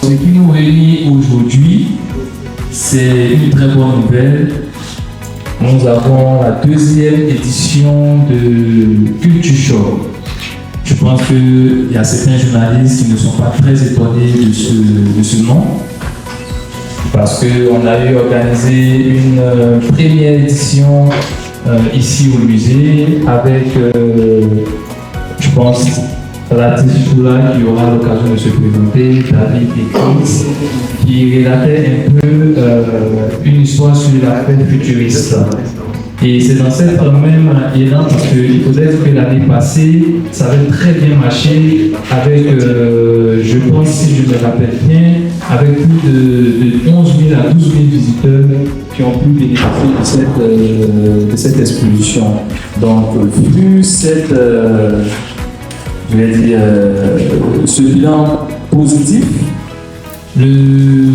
Ce qui nous réunit aujourd'hui, c'est une très bonne nouvelle. Nous avons la deuxième édition de Culture Shock. Je pense qu'il y a certains journalistes qui ne sont pas très étonnés de ce nom, parce qu'on a eu organisé une première édition ici au musée avec, je pense, l'artiste Choula qui aura l'occasion de se présenter, David et Chris, qui relatait un peu une histoire sur la fête futuriste. Et c'est dans cette même élan, parce qu'il faudrait que l'année passée, ça avait très bien marché avec, je pense, si je me rappelle bien, avec plus de 11 000 à 12 000 visiteurs qui ont pu bénéficier de cette exposition. Donc, vu cette, je vais dire, ce bilan positif, le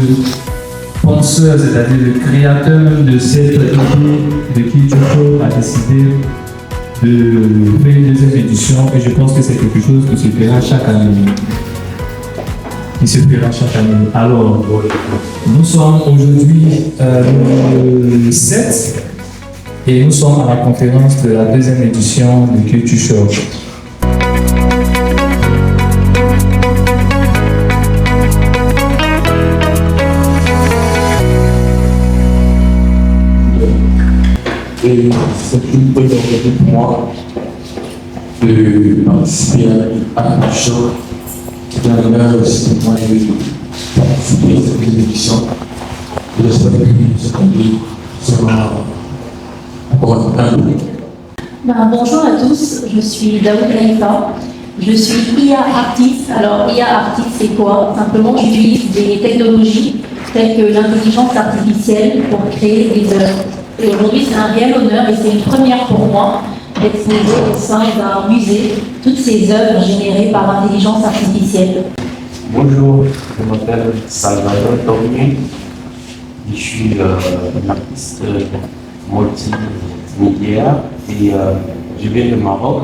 penseur, c'est-à-dire le créateur de cette idée de Culture Shock a décidé de faire une deuxième édition et je pense que c'est quelque chose qui se fera chaque année. Alors, nous sommes aujourd'hui le 7 et nous sommes à la conférence de la deuxième édition de Culture Shock. Et c'est une bonne opportunité pour moi de participer à Culture Shock. C'est un honneur aussi pour moi de participer à cette émission. J'espère que cette année sera encore un peu. Bonjour à tous, je suis Daoud Laïfa, je suis IA artiste. Alors IA artiste c'est quoi? Simplement j'utilise des technologies telles que l'intelligence artificielle pour créer des œuvres. Et aujourd'hui c'est un réel honneur et c'est une première pour moi d'exposer au sein d'un musée toutes ces œuvres générées par l'intelligence artificielle. Bonjour, je m'appelle Salvador Tornier. Je suis un artiste multimédia et je viens du Maroc.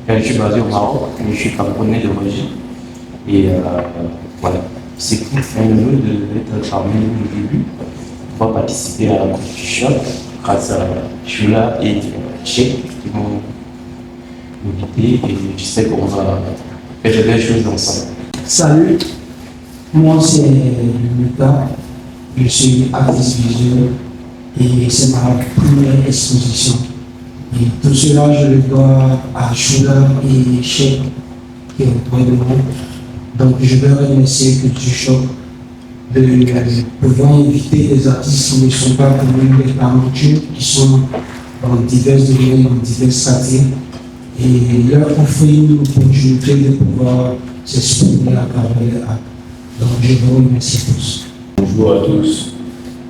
Je suis basé au Maroc, mais je suis camerounais d'origine. Et voilà, c'est un honneur d'être parmi nous au début. On va participer à la Culture Shock grâce à Choula et Cheikh qui m'ont invité et je sais qu'on va faire de belles choses ensemble. Salut, moi c'est Lucas, je suis artiste visuel et c'est ma première exposition. Et tout cela je le dois à Choula et Cheikh qui est auprès de moi. Donc je veux remercier Culture Shock de pouvoir inviter des artistes qui ne sont pas connus, des talentueux qui sont dans divers domaines, dans divers stratégies et leur offrir une opportunité de pouvoir s'exprimer à travers l'art. Donc je vous remercie tous. Bonjour à tous,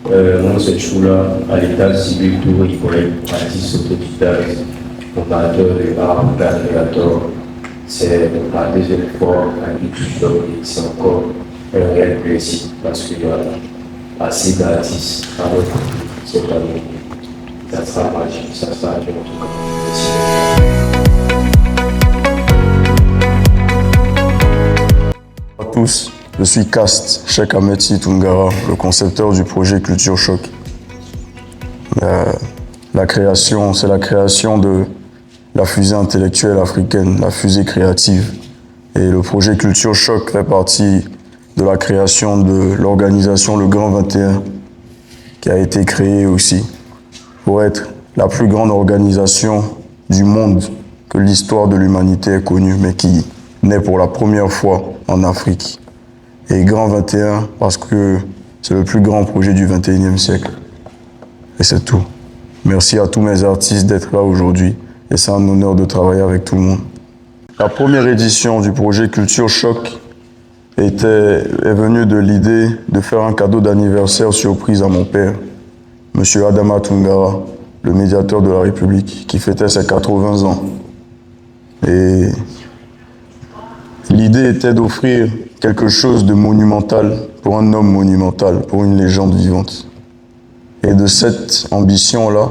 mon nom c'est Choula, à l'état civil Tour Hippolyte, artiste autodidacte, fondateur de Art Créateur. C'est ma deuxième fois à Culture Shock et c'est encore un réel plaisir parce qu'il y a assez d'artistes à notre côté cette année. Ça sera magique, ça sera magique en tout cas. Bonjour à tous, je suis Cast, Cheikh Ahmed Tungara, le concepteur du projet Culture Shock. La création, c'est la création de la fusée intellectuelle africaine, la fusée créative. Et le projet Culture Shock fait partie de la création de l'organisation Le Grand 21, qui a été créée aussi pour être la plus grande organisation du monde que l'histoire de l'humanité ait connue, mais qui naît pour la première fois en Afrique. Et Grand 21 parce que c'est le plus grand projet du 21e siècle. Et c'est tout. Merci à tous mes artistes d'être là aujourd'hui et c'est un honneur de travailler avec tout le monde. La première édition du projet Culture Shock est venue de l'idée de faire un cadeau d'anniversaire surprise à mon père, M. Adama Tungara, le médiateur de la République, qui fêtait ses 80 ans. Et l'idée était d'offrir quelque chose de monumental pour un homme monumental, pour une légende vivante. Et de cette ambition-là,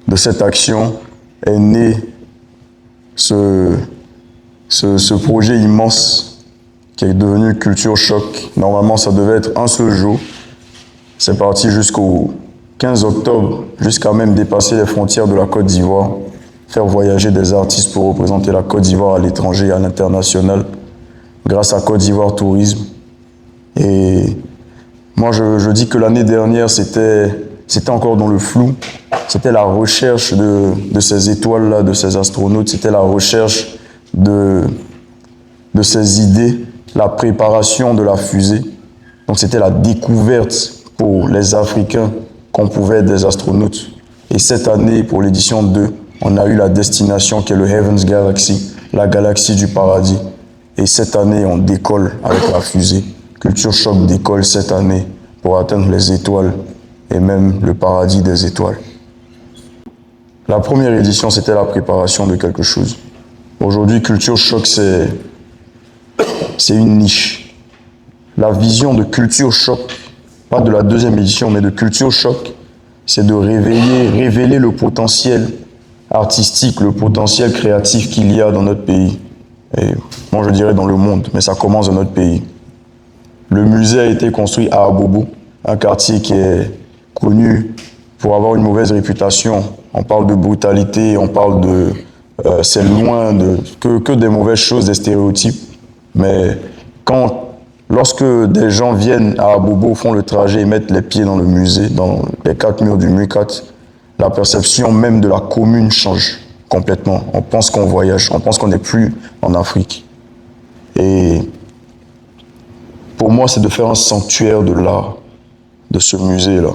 de cette action, est né ce projet immense qui est devenu Culture Choc. Normalement, ça devait être un seul jour. C'est parti jusqu'au 15 octobre, jusqu'à même dépasser les frontières de la Côte d'Ivoire, faire voyager des artistes pour représenter la Côte d'Ivoire à l'étranger et à l'international, grâce à Côte d'Ivoire Tourisme. Et moi, je dis que l'année dernière, c'était encore dans le flou. C'était la recherche de ces étoiles-là, de ces astronautes. C'était la recherche de ces idées, la préparation de la fusée. Donc c'était la découverte pour les Africains qu'on pouvait être des astronautes. Et cette année, pour l'édition 2, on a eu la destination qui est le Heaven's Galaxy, la galaxie du paradis. Et cette année, on décolle avec la fusée. Culture Choc décolle cette année pour atteindre les étoiles et même le paradis des étoiles. La première édition, c'était la préparation de quelque chose. Aujourd'hui, Culture Choc, c'est une niche. La vision de Culture Choc, pas de la deuxième édition, mais de Culture Choc, c'est de révéler le potentiel artistique, le potentiel créatif qu'il y a dans notre pays. Et moi, je dirais dans le monde, mais ça commence dans notre pays. Le musée a été construit à Abobo, un quartier qui est connu pour avoir une mauvaise réputation. On parle de brutalité, on parle de... c'est loin que des mauvaises choses, des stéréotypes. Mais lorsque des gens viennent à Abobo, font le trajet et mettent les pieds dans le musée, dans les 4 murs du MUCAT, la perception même de la commune change complètement. On pense qu'on voyage, on pense qu'on n'est plus en Afrique. Et pour moi, c'est de faire un sanctuaire de l'art, de ce musée-là,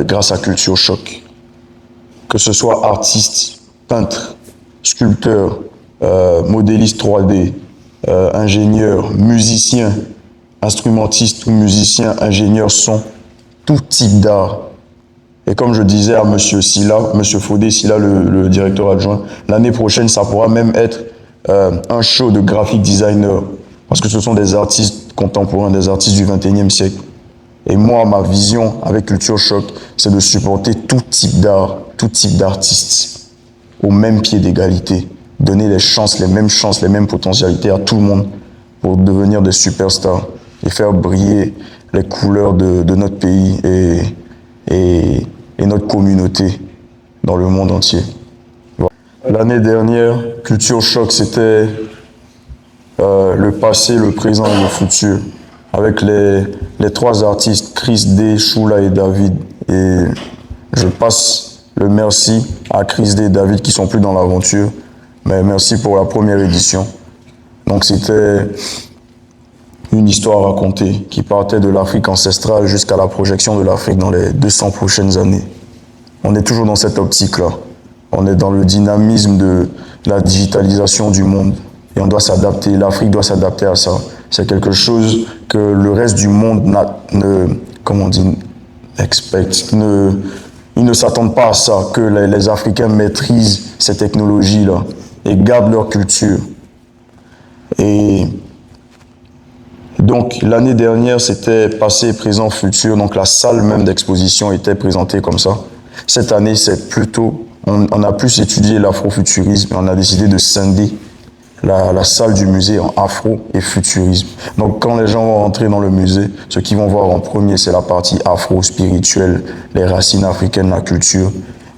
grâce à Culture Choc. Que ce soit artistes, peintres, sculpteurs, modélistes 3D, ingénieurs, musiciens, instrumentistes ou musiciens, ingénieurs son, tout type d'art. Et comme je disais à M. Silla, M. Fodé Silla, le directeur adjoint, l'année prochaine, ça pourra même être un show de graphic designer, parce que ce sont des artistes contemporains, des artistes du XXIe siècle. Et moi, ma vision avec Culture Choc, c'est de supporter tout type d'art, tout type d'artistes, au même pied d'égalité, donner les mêmes potentialités à tout le monde pour devenir des superstars et faire briller les couleurs de notre pays et notre communauté dans le monde entier. Voilà. L'année dernière, Culture Choc, c'était le passé, le présent et le futur, avec les 3 artistes, Chris D, Shula et David. Et je passe le merci à Chris D et David qui sont plus dans l'aventure, mais merci pour la première édition. Donc c'était une histoire à raconter qui partait de l'Afrique ancestrale jusqu'à la projection de l'Afrique dans les 200 prochaines années. On est toujours dans cette optique-là. On est dans le dynamisme de la digitalisation du monde et on doit s'adapter. L'Afrique doit s'adapter à ça. C'est quelque chose que le reste du monde ils ne s'attendent pas à ça, que les Africains maîtrisent ces technologies-là et gardent leur culture. Et donc, l'année dernière, c'était passé, présent, futur. Donc, la salle même d'exposition était présentée comme ça. Cette année, c'est plutôt... On a plus étudié l'afrofuturisme et on a décidé de scinder la salle du musée en afro et futurisme. Donc, quand les gens vont entrer dans le musée, ce qu'ils vont voir en premier, c'est la partie afro-spirituelle, les racines africaines, la culture.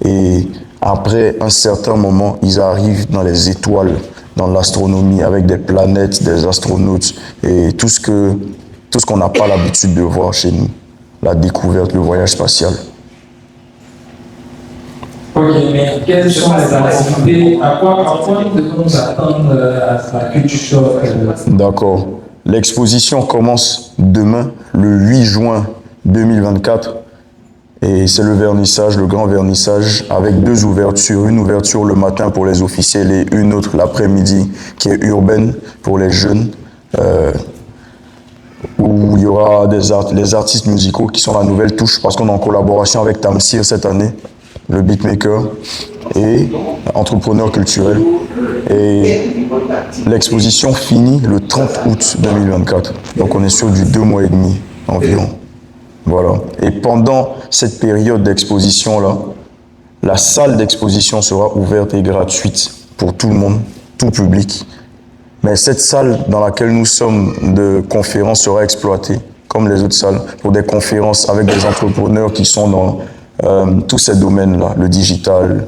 Et après un certain moment, ils arrivent dans les étoiles, dans l'astronomie, avec des planètes, des astronautes et tout ce qu'on n'a pas l'habitude de voir chez nous. La découverte, le voyage spatial. Ok, mais quelles sont les activités? À quoi devons nous attendre à la Culture Choc? D'accord. L'exposition commence demain, le 8 juin 2024. Et c'est le vernissage, le grand vernissage, avec 2 ouvertures. Une ouverture le matin pour les officiels et une autre l'après-midi qui est urbaine pour les jeunes, où il y aura les artistes musicaux qui sont la nouvelle touche, parce qu'on est en collaboration avec Tamsir cette année, le beatmaker et entrepreneur culturel. Et l'exposition finit le 30 août 2024. Donc on est sur du 2 mois et demi environ. Voilà. Et pendant cette période d'exposition-là, la salle d'exposition sera ouverte et gratuite pour tout le monde, tout public. Mais cette salle dans laquelle nous sommes de conférence sera exploitée, comme les autres salles, pour des conférences avec des entrepreneurs qui sont dans tous ces domaines-là, le digital,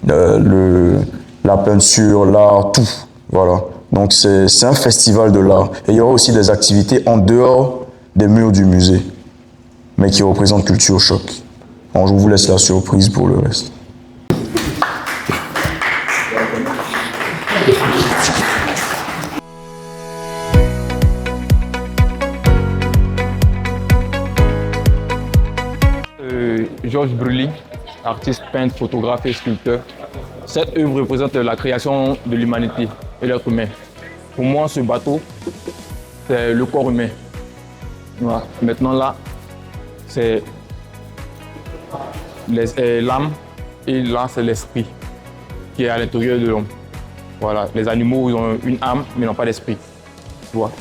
la peinture, l'art, tout. Voilà. Donc c'est un festival de l'art. Et il y aura aussi des activités en dehors des murs du musée, mais qui représentent Culture Choc. Bon, je vous laisse la surprise pour le reste. Georges Brully, artiste, peintre, photographe et sculpteur. Cette œuvre représente la création de l'humanité et l'être humain. Pour moi, ce bateau, c'est le corps humain. Voilà. Maintenant là, c'est l'âme et là, c'est l'esprit qui est à l'intérieur de l'homme. Voilà. Les animaux, ils ont une âme, mais n'ont pas d'esprit. Tu vois.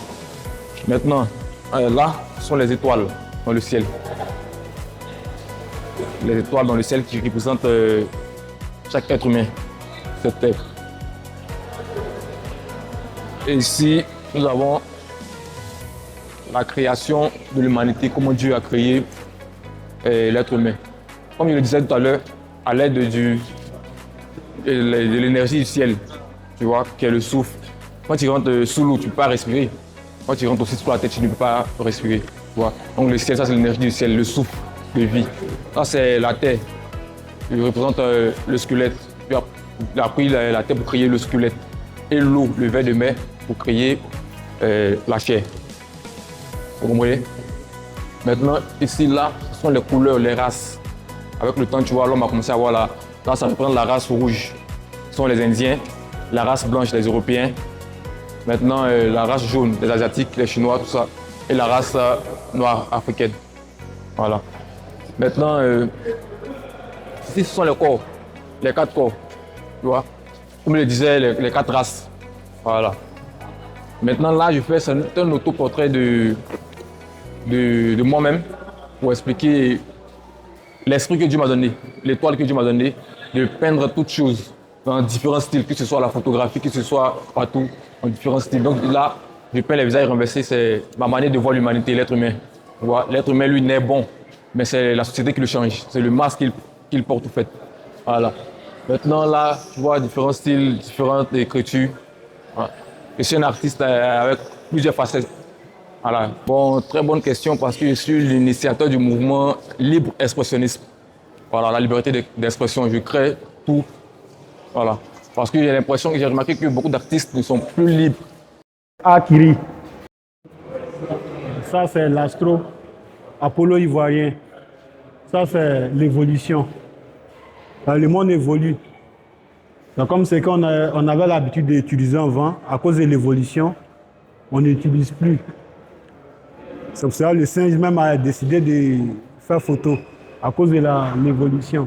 Maintenant, là, ce sont les étoiles dans le ciel. Les étoiles dans le ciel qui représentent chaque être humain, cette terre. Et ici, nous avons la création de l'humanité, comment Dieu a créé l'être humain. Comme je le disais tout à l'heure, à l'aide de l'énergie du ciel, tu vois, qui est le souffle. Quand tu rentres sous l'eau, tu ne peux pas respirer. Quand tu rentres aussi sous la tête, tu ne peux pas respirer. Tu vois. Donc le ciel, ça c'est l'énergie du ciel, le souffle de vie. Ça c'est la terre. Il représente le squelette. Il a pris la terre pour créer le squelette. Et l'eau, le ver de mer, pour créer la chair. Vous comprenez? Maintenant, ici, là, ce sont les couleurs, les races. Avec le temps, tu vois, l'homme a commencé à voir là. Là, ça représente la race rouge. Ce sont les Indiens, la race blanche, les Européens. Maintenant, la race jaune, les Asiatiques, les Chinois, tout ça. Et la race noire africaine. Voilà. Maintenant, ici, ce sont les corps, les 4 corps. Tu vois? Comme je le disais, les 4 races. Voilà. Maintenant, là, je fais un autoportrait de moi-même pour expliquer l'esprit que Dieu m'a donné, l'étoile que Dieu m'a donnée, de peindre toutes choses dans différents styles, que ce soit la photographie, que ce soit partout, en différents styles. Donc là, je peins les visages renversés, c'est ma manière de voir l'humanité, l'être humain. L'être humain, lui, n'est bon, mais c'est la société qui le change, c'est le masque qu'il porte, en fait. Voilà. Maintenant, là, tu vois différents styles, différentes écritures. Voilà. Je suis un artiste avec plusieurs facettes. Voilà. Bon, très bonne question parce que je suis l'initiateur du mouvement libre expressionnisme. Voilà, la liberté d'expression, je crée tout. Voilà. Parce que j'ai l'impression que j'ai remarqué que beaucoup d'artistes ne sont plus libres. Akiri. Ça, c'est l'astro. Apollo ivoirien. Ça, c'est l'évolution. Le monde évolue. Donc, comme c'est qu'on avait l'habitude d'utiliser un vent, à cause de l'évolution, on n'utilise plus. C'est pour ça que le singe même a décidé de faire photo à cause de l'évolution.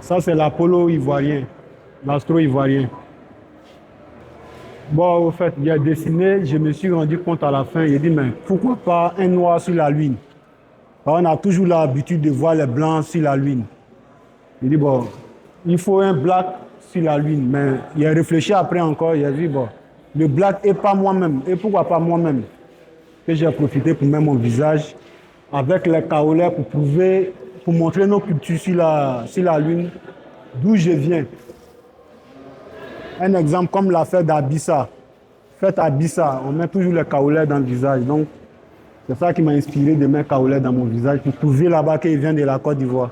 Ça, c'est l'Apollo ivoirien, l'astro ivoirien. Bon, au fait, il a dessiné, je me suis rendu compte à la fin, il a dit, mais pourquoi pas un noir sur la Lune? On a toujours l'habitude de voir les blancs sur la Lune. Il dit, bon, il faut un black sur la Lune. Mais il a réfléchi après encore, il a dit, bon, le black et pas moi-même. Et pourquoi pas moi-même? Que j'ai profité pour mettre mon visage avec les kaolais pour prouver, pour montrer nos cultures sur la Lune, d'où je viens. Un exemple comme l'affaire d'Abissa. Fête Abissa, on met toujours les kaolais dans le visage. Donc, c'est ça qui m'a inspiré de mettre kaolais dans mon visage pour prouver là-bas qu'il vient de la Côte d'Ivoire.